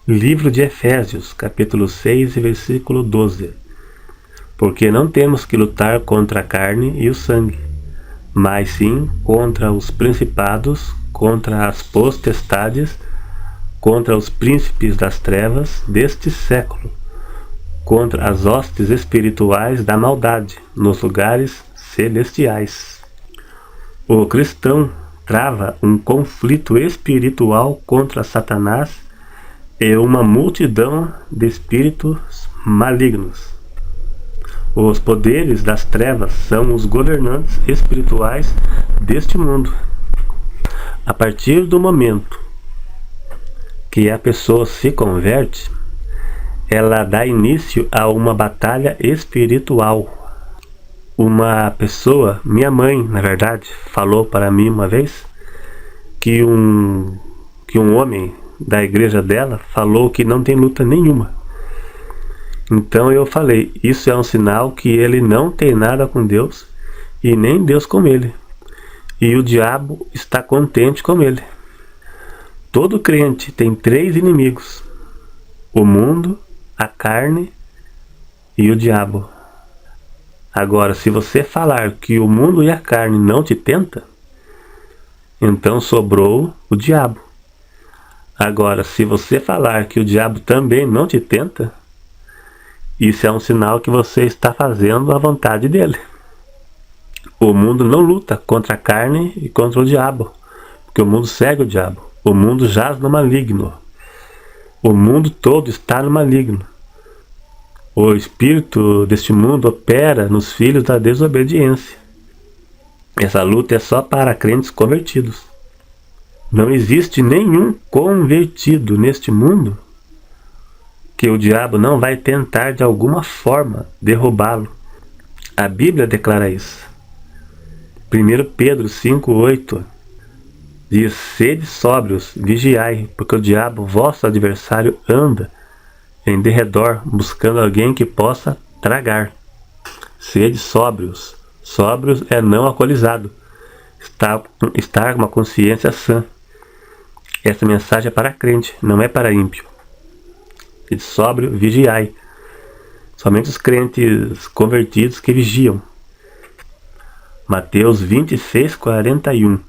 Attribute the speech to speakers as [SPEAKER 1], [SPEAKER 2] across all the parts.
[SPEAKER 1] Livro de Efésios, capítulo 6 e versículo 12. Porque não temos que lutar contra a carne e o sangue, mas sim contra os principados, contra as potestades, contra os príncipes das trevas deste século, contra as hostes espirituais da maldade nos lugares celestiais. O cristão trava um conflito espiritual contra Satanás e uma multidão de espíritos malignos. Os poderes das trevas são os governantes espirituais deste mundo. A partir do momento que a pessoa se converte, ela dá início a uma batalha espiritual. Uma pessoa, minha mãe, na verdade, falou para mim uma vez que um homem da igreja dela falou que não tem luta nenhuma. Então eu falei, isso é um sinal que ele não tem nada com Deus e nem Deus com ele. E o diabo está contente com ele. Todo crente tem 3 inimigos: o mundo, a carne e o diabo. Agora, se você falar que o mundo e a carne não te tentam, então sobrou o diabo. Agora, se você falar que o diabo também não te tenta, isso é um sinal que você está fazendo a vontade dele. O mundo não luta contra a carne e contra o diabo, porque o mundo segue o diabo. O mundo jaz no maligno. O mundo todo está no maligno. O espírito deste mundo opera nos filhos da desobediência. Essa luta é só para crentes convertidos. Não existe nenhum convertido neste mundo que o diabo não vai tentar de alguma forma derrubá-lo. A Bíblia declara isso. 1 Pedro 5,8 diz: sede sóbrios, vigiai, porque o diabo, vosso adversário, anda em derredor, buscando alguém que possa tragar. Sede sóbrios. Sóbrios é não alcoolizado. Estar com uma consciência sã. Essa mensagem é para crente, não é para ímpio. Sede sóbrio, vigiai. Somente os crentes convertidos que vigiam. Mateus 26:41.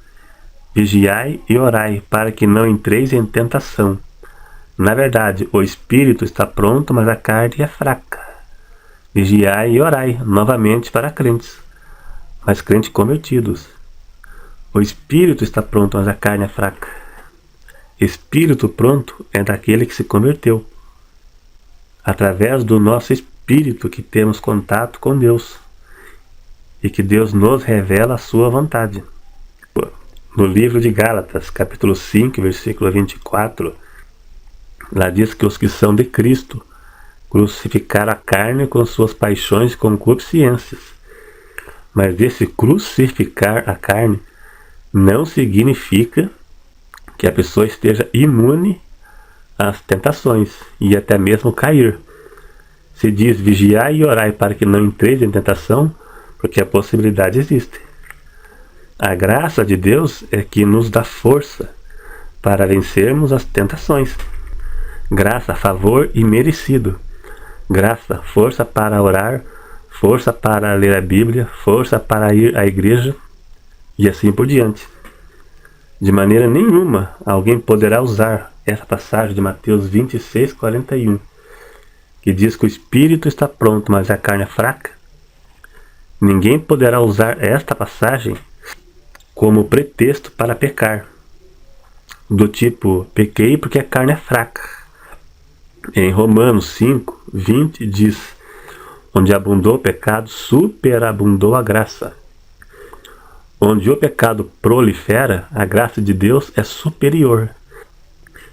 [SPEAKER 1] Vigiai e orai, para que não entreis em tentação. Na verdade, o espírito está pronto, mas a carne é fraca. Vigiai e orai, novamente para crentes, mas crentes convertidos. O espírito está pronto, mas a carne é fraca. Espírito pronto é daquele que se converteu. Através do nosso espírito que temos contato com Deus e que Deus nos revela a sua vontade. No livro de Gálatas, capítulo 5, versículo 24, lá diz que os que são de Cristo crucificaram a carne com suas paixões e concupiscências. Mas esse crucificar a carne não significa que a pessoa esteja imune às tentações e até mesmo cair. Se diz vigiai e orai para que não entreis em tentação, porque a possibilidade existe. A graça de Deus é que nos dá força para vencermos as tentações. Graça, favor e merecido. Graça, força para orar, força para ler a Bíblia, força para ir à igreja e assim por diante. De maneira nenhuma alguém poderá usar essa passagem de Mateus 26:41, que diz que o espírito está pronto, mas a carne é fraca. Ninguém poderá usar esta passagem como pretexto para pecar, do tipo, pequei porque a carne é fraca. Em Romanos 5:20 diz: onde abundou o pecado, superabundou a graça. Onde o pecado prolifera, a graça de Deus é superior.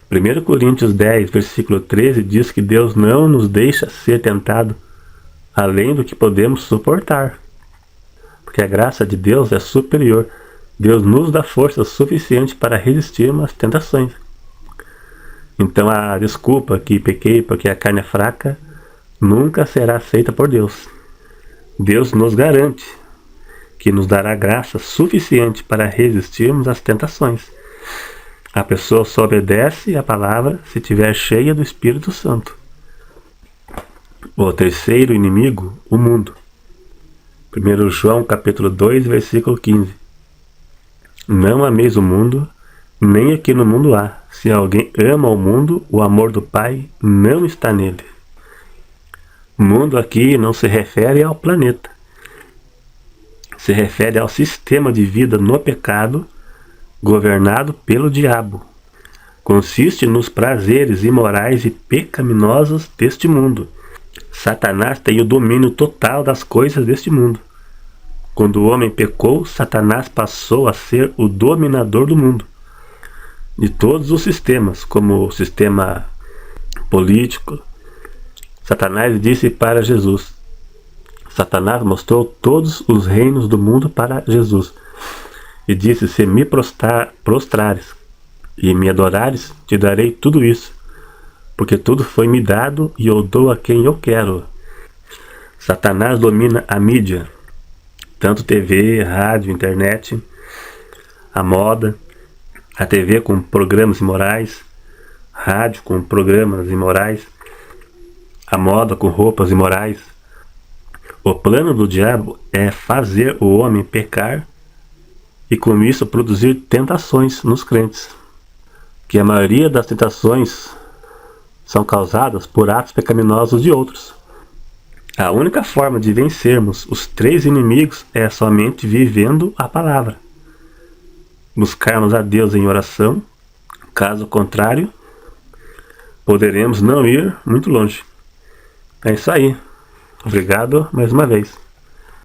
[SPEAKER 1] 1 Coríntios 10, versículo 13 diz que Deus não nos deixa ser tentado além do que podemos suportar. Porque a graça de Deus é superior. Deus nos dá força suficiente para resistirmos às tentações. Então a desculpa que pequei porque a carne é fraca nunca será aceita por Deus. Deus nos garante que nos dará graça suficiente para resistirmos às tentações. A pessoa só obedece a palavra se estiver cheia do Espírito Santo. O terceiro inimigo, o mundo. 1 João capítulo 2, versículo 15. Não ameis o mundo, nem o que no mundo há. Se alguém ama o mundo, o amor do Pai não está nele. O mundo aqui não se refere ao planeta. Se refere ao sistema de vida no pecado, governado pelo diabo. Consiste nos prazeres imorais e pecaminosos deste mundo. Satanás tem o domínio total das coisas deste mundo. Quando o homem pecou, Satanás passou a ser o dominador do mundo. De todos os sistemas, como o sistema político, Satanás disse para Jesus. Satanás mostrou todos os reinos do mundo para Jesus. E disse, se me prostrares e me adorares, te darei tudo isso. Porque tudo foi me dado e eu dou a quem eu quero. Satanás domina a mídia, tanto TV, rádio, internet, a moda, a TV com programas imorais, rádio com programas imorais, a moda com roupas imorais. O plano do diabo é fazer o homem pecar e com isso produzir tentações nos crentes. Que a maioria das tentações são causadas por atos pecaminosos de outros. A única forma de vencermos os três inimigos é somente vivendo a palavra. Buscarmos a Deus em oração, caso contrário, poderemos não ir muito longe. É isso aí. Obrigado mais uma vez.